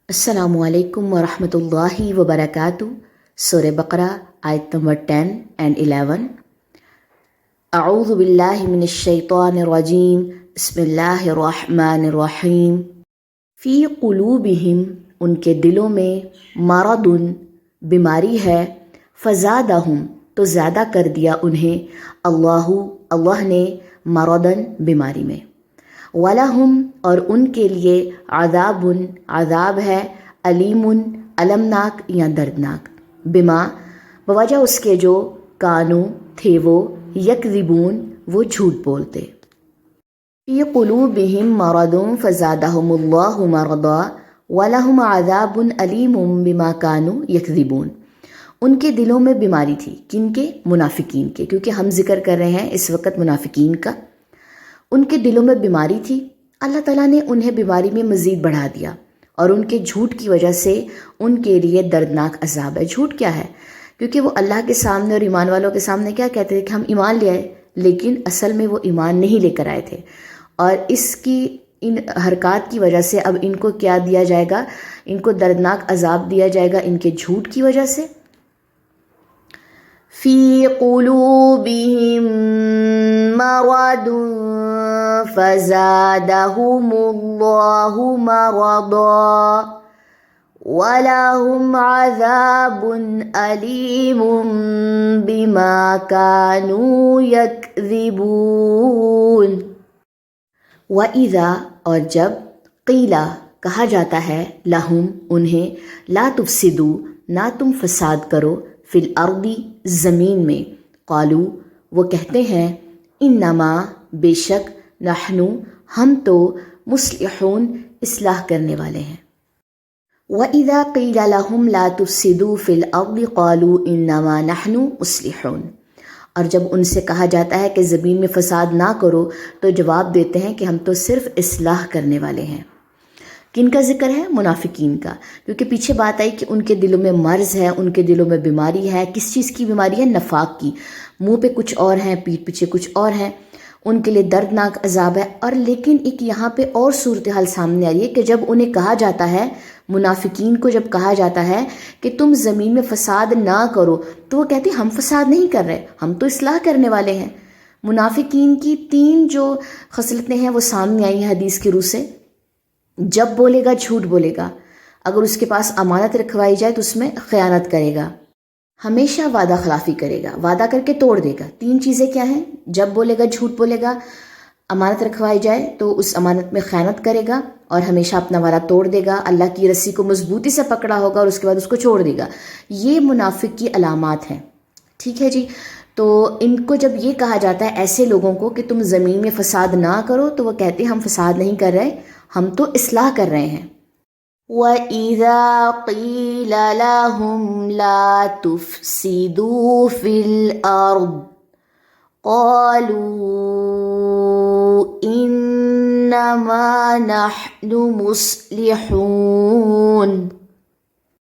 السلام علیکم ورحمۃ اللہ وبرکاتہ۔ سورہ بقرہ آیت نمبر 10 and 11۔ اعوذ باللہ من الشیطان الرجیم، بسم اللہ الرحمن الرحیم۔ فی قلوبہم، ان کے دلوں میں، مرض، بیماری ہے، فزادہم، تو زیادہ کر دیا انہیں، اللہ نے، مرضاً، بیماری میں، وَلَهُمْ، اور ان کے لیے، عذاب ہے، علیم، المناک یا دردناک، بما، بوجہ اس کے جو، کانو، تھے وہ، یکذبون، وہ جھوٹ بولتے۔ فی قلوبہم مرض فزادہم اللہ مرضا وَلَهُمْ عذاب علیم بما کانوا یکذبون۔ ان کے دلوں میں بیماری تھی، کن کے؟ منافقین کے، کیونکہ ہم ذکر کر رہے ہیں اس وقت منافقین کا۔ ان کے دلوں میں بیماری تھی، اللہ تعالیٰ نے انہیں بیماری میں مزید بڑھا دیا، اور ان کے جھوٹ کی وجہ سے ان کے لیے دردناک عذاب ہے۔ جھوٹ کیا ہے؟ کیونکہ وہ اللہ کے سامنے اور ایمان والوں کے سامنے کیا کہتے تھے کہ ہم ایمان لے آئے، لیکن اصل میں وہ ایمان نہیں لے کر آئے تھے، اور اس کی ان حرکات کی وجہ سے اب ان کو کیا دیا جائے گا؟ ان کو دردناک عذاب دیا جائے گا ان کے جھوٹ کی وجہ سے۔ فی قلوبہم مرض فزادہم اللہ مرضا وَلَهُمْ عَذَابٌ أَلِيمٌ بِمَا كَانُوا يَكْذِبُونَ۔ وَإِذَا، اور جب، قیلا، کہا جاتا ہے، لہم، انہیں، لا تفسدوا، نہ تم فساد کرو، فی الارض، زمین میں، قالو، وہ کہتے ہیں، انما، بے شک، نحن، ہم تو، مصلحون، اصلاح کرنے والے ہیں۔ وَإِذَا قِيلَ لَهُمْ لَا تُفْسِدُوا فِي الْأَرْضِ قَالُوا إِنَّمَا نَحْنُ مُصْلِحُونَ۔ اور جب ان سے کہا جاتا ہے کہ زمین میں فساد نہ کرو، تو جواب دیتے ہیں کہ ہم تو صرف اصلاح کرنے والے ہیں۔ کن کا ذکر ہے؟ منافقین کا، کیونکہ پیچھے بات آئی کہ ان کے دلوں میں مرض ہے، ان کے دلوں میں بیماری ہے۔ کس چیز کی بیماری ہے؟ نفاق کی۔ منہ پہ کچھ اور ہیں، پیٹھ پیچھے کچھ اور ہیں، ان کے لیے دردناک عذاب ہے۔ اور لیکن ایک یہاں پہ اور صورتحال سامنے آ رہی ہے کہ جب انہیں کہا جاتا ہے، منافقین کو جب کہا جاتا ہے کہ تم زمین میں فساد نہ کرو، تو وہ کہتے ہیں ہم فساد نہیں کر رہے، ہم تو اصلاح کرنے والے ہیں۔ منافقین کی 3 جو خصلتیں ہیں وہ سامنے آئی ہیں حدیث کی روح سے۔ جب بولے گا جھوٹ بولے گا، اگر اس کے پاس امانت رکھوائی جائے تو اس میں خیانت کرے گا، ہمیشہ وعدہ خلافی کرے گا، وعدہ کر کے توڑ دے گا۔ 3 چیزیں کیا ہیں؟ جب بولے گا جھوٹ بولے گا، امانت رکھوائی جائے تو اس امانت میں خیانت کرے گا، اور ہمیشہ اپنا وعدہ توڑ دے گا، اللہ کی رسی کو مضبوطی سے پکڑا ہوگا اور اس کے بعد اس کو چھوڑ دے گا۔ یہ منافق کی علامات ہیں، ٹھیک ہے جی۔ تو ان کو جب یہ کہا جاتا ہے ایسے لوگوں کو کہ تم زمین میں فساد نہ کرو، تو وہ کہتے ہیں ہم فساد نہیں کر رہے، ہم تو اصلاح کر رہے ہیں۔ وَإِذَا قِيلَ لَهُمْ لَا تُفْسِدُوا فِي الْأَرْضِ قَالُوا إِنَّمَا نَحْنُ مُصْلِحُونَ۔